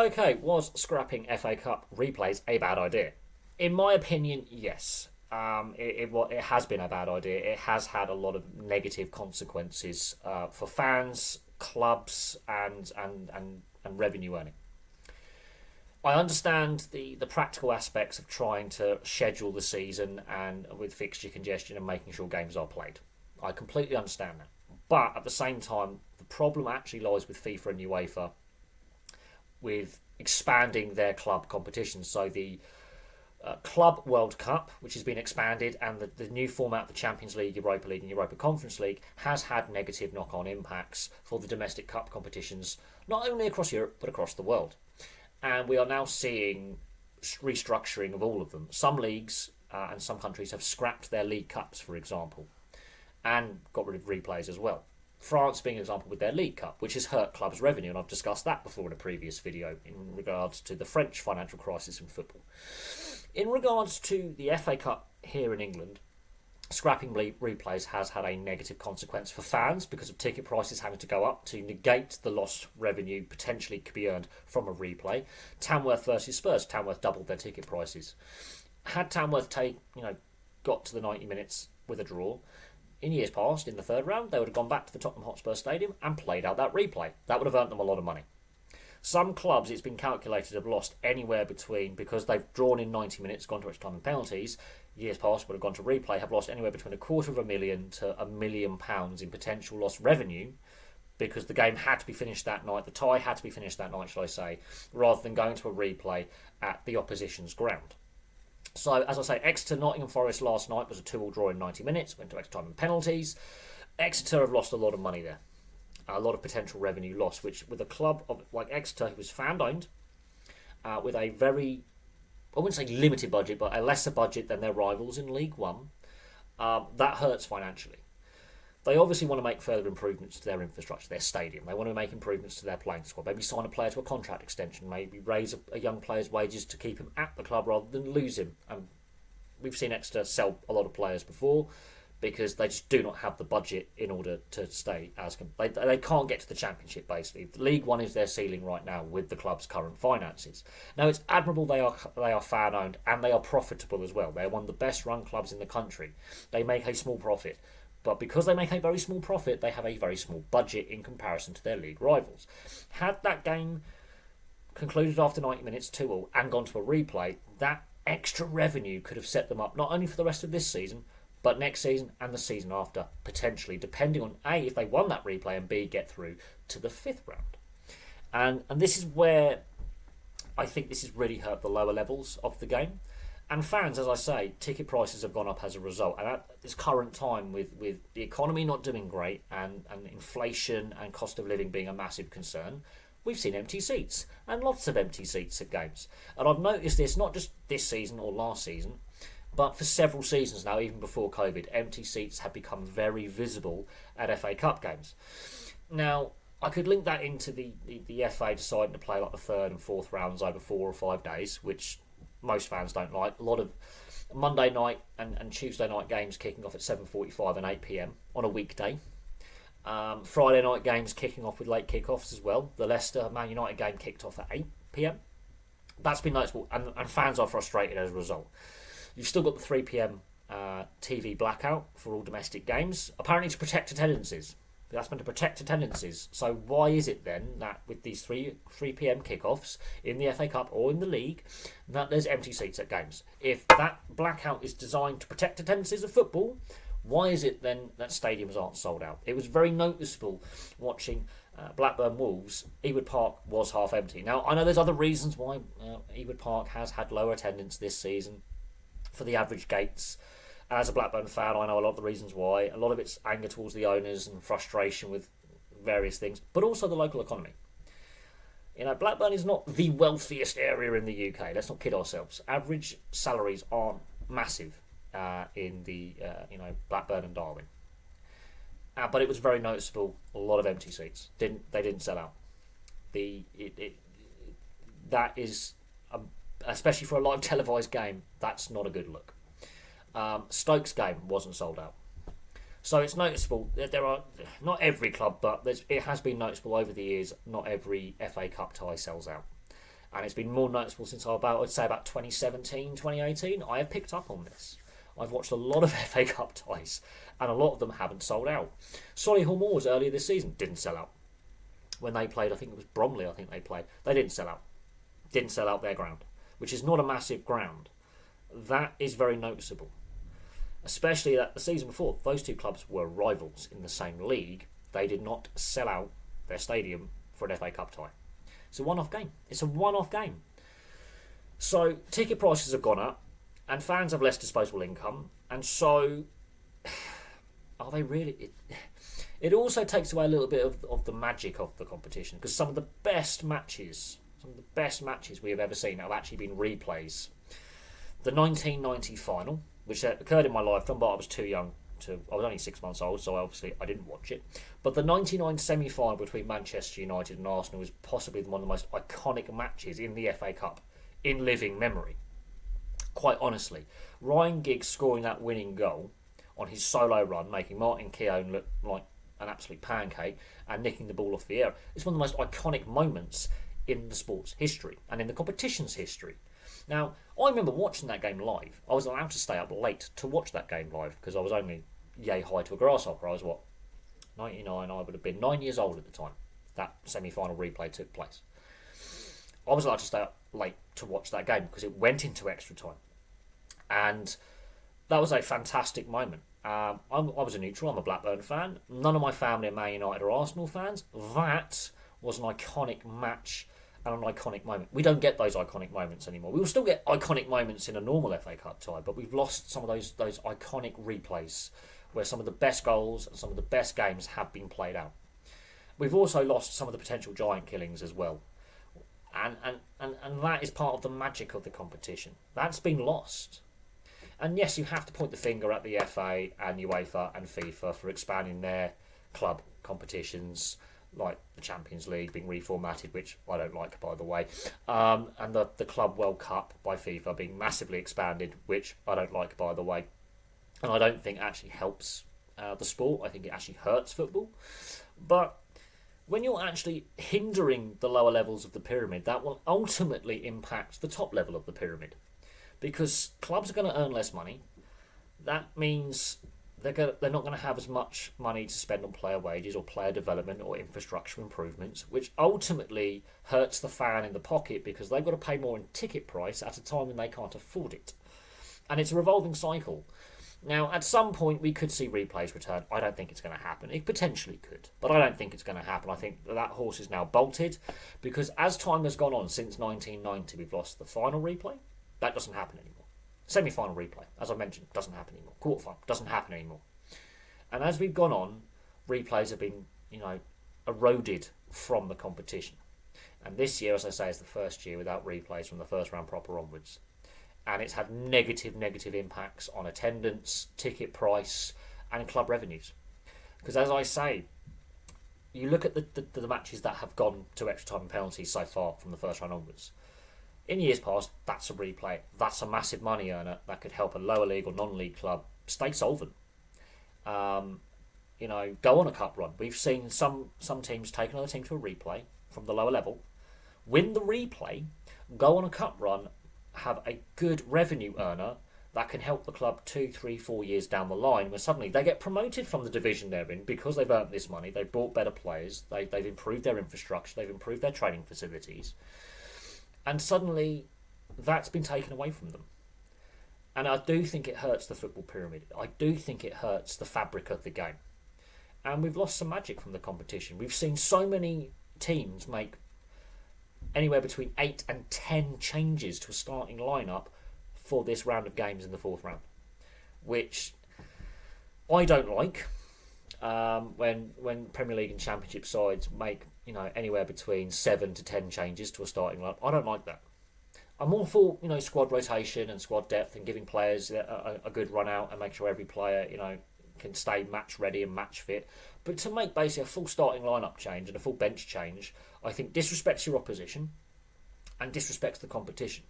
Okay, was scrapping FA Cup replays a bad idea? In my opinion, yes. It has been a bad idea. It has had a lot of negative consequences for fans, clubs, and revenue earning. I understand the practical aspects of trying to schedule the season and with fixture congestion and making sure games are played. I completely understand that. But at the same time, the problem actually lies with FIFA and UEFA with expanding their club competitions. So the Club World Cup, which has been expanded, and the new format of the Champions League, Europa League, and Europa Conference League has had negative knock-on impacts for the domestic cup competitions, not only across Europe but across the world. And we are now seeing restructuring of all of them. Some leagues and some countries have scrapped their league cups, for example, and got rid of replays as well. France being an example with their League Cup, which has hurt clubs' revenue, and I've discussed that before in a previous video in regards to the French financial crisis in football. In regards to the FA Cup here in England, scrapping replays has had a negative consequence for fans because of ticket prices having to go up to negate the lost revenue potentially could be earned from a replay. Tamworth versus Spurs, Tamworth doubled their ticket prices. Had Tamworth got to the 90 minutes with a draw, in years past, in the third round, they would have gone back to the Tottenham Hotspur Stadium and played out that replay. That would have earned them a lot of money. Some clubs, it's been calculated, have lost anywhere between, because they've drawn in 90 minutes, gone to extra time and penalties, years past would have gone to replay, have lost anywhere between £250,000 to £1 million in potential lost revenue because the game had to be finished that night, the tie had to be finished that night, shall I say, rather than going to a replay at the opposition's ground. So, as I say, Exeter-Nottingham Forest last night was a 2-2 draw in 90 minutes, went to extra time and penalties. Exeter have lost a lot of money there. A lot of potential revenue loss, which with a club like Exeter, who was fan-owned, with a very, I wouldn't say limited budget, but a lesser budget than their rivals in League One, that hurts financially. They obviously want to make further improvements to their infrastructure, their stadium. They want to make improvements to their playing squad. Maybe sign a player to a contract extension. Maybe raise a young player's wages to keep him at the club rather than lose him. We've seen Exeter sell a lot of players before because they just do not have the budget in order to stay as... They can't get to the Championship, basically. League One is their ceiling right now with the club's current finances. Now, it's admirable they are fan-owned and they are profitable as well. They're one of the best-run clubs in the country. They make a small profit. But because they make a very small profit, they have a very small budget in comparison to their league rivals. Had that game concluded after 90 minutes 2-2 and gone to a replay, that extra revenue could have set them up not only for the rest of this season, but next season and the season after, potentially, depending on A, if they won that replay, and B, get through to the 5th round. And this is where I think this has really hurt the lower levels of the game. And fans, as I say, ticket prices have gone up as a result. And at this current time, with the economy not doing great and inflation and cost of living being a massive concern, we've seen empty seats and lots of empty seats at games. And I've noticed this not just this season or last season, but for several seasons now, even before COVID, empty seats have become very visible at FA Cup games. Now, I could link that into the FA deciding to play like the 3rd and 4th rounds over 4 or 5 days, which most fans don't like. A lot of Monday night and Tuesday night games kicking off at 7:45 and 8 p.m. on a weekday. Friday night games kicking off with late kickoffs as well. The Leicester Man United game kicked off at 8 p.m. That's been noticeable, and fans are frustrated as a result. You've still got the 3 p.m. TV blackout for all domestic games, apparently to protect attendances. That's meant to protect attendances. So why is it then that with these 3 p.m. kickoffs in the FA Cup or in the league, that there's empty seats at games? If that blackout is designed to protect attendances of football, why is it then that stadiums aren't sold out? It was very noticeable watching Blackburn Wolves. Ewood Park was half empty. Now, I know there's other reasons why Ewood Park has had lower attendance this season for the average gates. As a Blackburn fan, I know a lot of the reasons why. A lot of it's anger towards the owners and frustration with various things, but also the local economy. Blackburn is not the wealthiest area in the UK. Let's not kid ourselves. Average salaries aren't massive in the Blackburn and Darwin. But it was very noticeable. A lot of empty seats. They didn't sell out. That is, especially for a live televised game, that's not a good look. Stoke's game wasn't sold out. So it's noticeable that there are, not every club, but it has been noticeable over the years, not every FA Cup tie sells out. and it's been more noticeable since I'd say about 2017, 2018. I have picked up on this. I've watched a lot of FA Cup ties, and a lot of them haven't sold out. Solihull Moors earlier this season didn't sell out. When they played, I think it was Bromley, they didn't sell out. Didn't sell out their ground, which is not a massive ground. That is very noticeable. Especially that the season before, those two clubs were rivals in the same league. They did not sell out their stadium for an FA Cup tie. It's a one-off game. So ticket prices have gone up, and fans have less disposable income, and so are they really? It also takes away a little bit of the magic of the competition, because some of the best matches we have ever seen have actually been replays. The 1990 final, which occurred in my lifetime, but I was too young I was only 6 months old, so obviously I didn't watch it. But the 99 semi-final between Manchester United and Arsenal was possibly one of the most iconic matches in the FA Cup in living memory. Quite honestly, Ryan Giggs scoring that winning goal on his solo run, making Martin Keown look like an absolute pancake and nicking the ball off the air, is one of the most iconic moments in the sport's history and in the competition's history. Now, I remember watching that game live. I was allowed to stay up late to watch that game live because I was only yay high to a grasshopper. I was 99? I would have been 9 years old at the time that semi-final replay took place. I was allowed to stay up late to watch that game because it went into extra time. And that was a fantastic moment. I was a neutral. I'm a Blackburn fan. None of my family are Man United or Arsenal fans. That was an iconic match and an iconic moment. We don't get those iconic moments anymore. We will still get iconic moments in a normal FA Cup tie, but we've lost some of those iconic replays where some of the best goals and some of the best games have been played out. We've also lost some of the potential giant killings as well. And that is part of the magic of the competition. That's been lost. And yes, you have to point the finger at the FA and UEFA and FIFA for expanding their club competitions, like the Champions League being reformatted, which I don't like, by the way, and the Club World Cup by FIFA being massively expanded, which I don't like, by the way, and I don't think actually helps the sport. I think it actually hurts football. But when you're actually hindering the lower levels of the pyramid, that will ultimately impact the top level of the pyramid, because clubs are going to earn less money. That means they're not going to have as much money to spend on player wages or player development or infrastructure improvements, which ultimately hurts the fan in the pocket because they've got to pay more in ticket price at a time when they can't afford it. And it's a revolving cycle. Now, at some point, we could see replays return. I don't think it's going to happen. It potentially could, but I don't think it's going to happen. I think that horse is now bolted because as time has gone on since 1990, we've lost the final replay. That doesn't happen anymore. Semi-final replay, as I mentioned, doesn't happen anymore. Quarter-final doesn't happen anymore. And as we've gone on, replays have been, eroded from the competition. And this year, as I say, is the first year without replays from the first round proper onwards. And it's had negative impacts on attendance, ticket price, and club revenues. Because as I say, you look at the matches that have gone to extra time and penalties so far from the first round onwards. In years past, that's a replay. That's a massive money earner that could help a lower league or non-league club stay solvent. Go on a cup run. We've seen some teams take another team to a replay from the lower level, win the replay, go on a cup run, have a good revenue earner that can help the club 2, 3, 4 years down the line when suddenly they get promoted from the division they're in because they've earned this money, they've bought better players, they've improved their infrastructure, they've improved their training facilities. And suddenly, that's been taken away from them. And I do think it hurts the football pyramid. I do think it hurts the fabric of the game. And we've lost some magic from the competition. We've seen so many teams make anywhere between 8 and 10 changes to a starting lineup for this round of games in the fourth round, which I don't like. When Premier League and Championship sides make anywhere between 7 to 10 changes to a starting lineup, I don't like that. I'm all for squad rotation and squad depth and giving players a good run out and make sure every player can stay match ready and match fit. But to make basically a full starting lineup change and a full bench change, I think disrespects your opposition and disrespects the competition.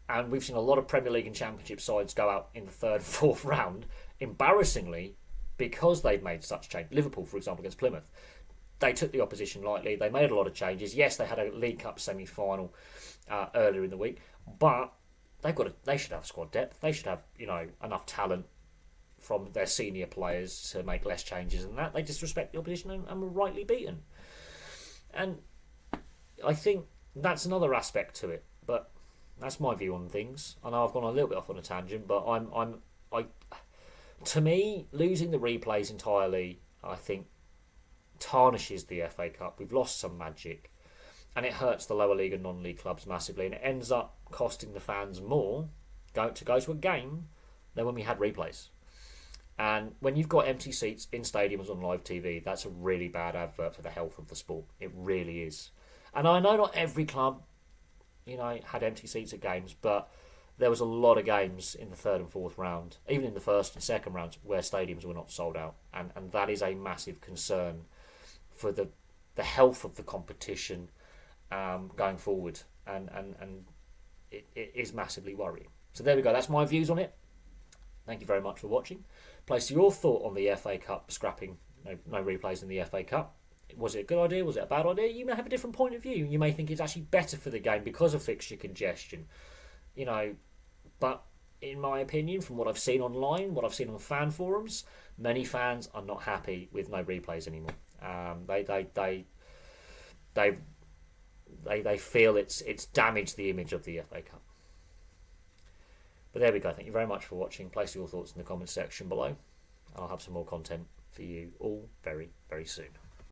And we've seen a lot of Premier League and Championship sides go out in the third and fourth round, embarrassingly, because they've made such change. Liverpool, for example, against Plymouth. they took the opposition lightly. They made a lot of changes. Yes, they had a League Cup semi-final earlier in the week, but they should have squad depth. They should have enough talent from their senior players to make less changes than that. They disrespect the opposition and were rightly beaten. And I think that's another aspect to it. But that's my view on things. I know I've gone a little bit off on a tangent, but to me, losing the replays entirely, I think, tarnishes the FA Cup. We've lost some magic, and it hurts the lower league and non-league clubs massively, and it ends up costing the fans more to go to a game than when we had replays. And when you've got empty seats in stadiums on live TV, that's a really bad advert for the health of the sport. It really is. And I know not every club, had empty seats at games, but there was a lot of games in the third and fourth round, even in the first and second rounds, where stadiums were not sold out. And that is a massive concern for the health of the competition going forward. And it is massively worrying. So there we go. That's my views on it. Thank you very much for watching. Place your thought on the FA Cup scrapping no replays in the FA Cup. Was it a good idea? Was it a bad idea? You may have a different point of view. You may think it's actually better for the game because of fixture congestion. But in my opinion, from what I've seen online, what I've seen on fan forums, many fans are not happy with no replays anymore. They feel it's damaged the image of the FA Cup. But there we go. Thank you very much for watching. Place your thoughts in the comments section below. I'll have some more content for you all very, very soon.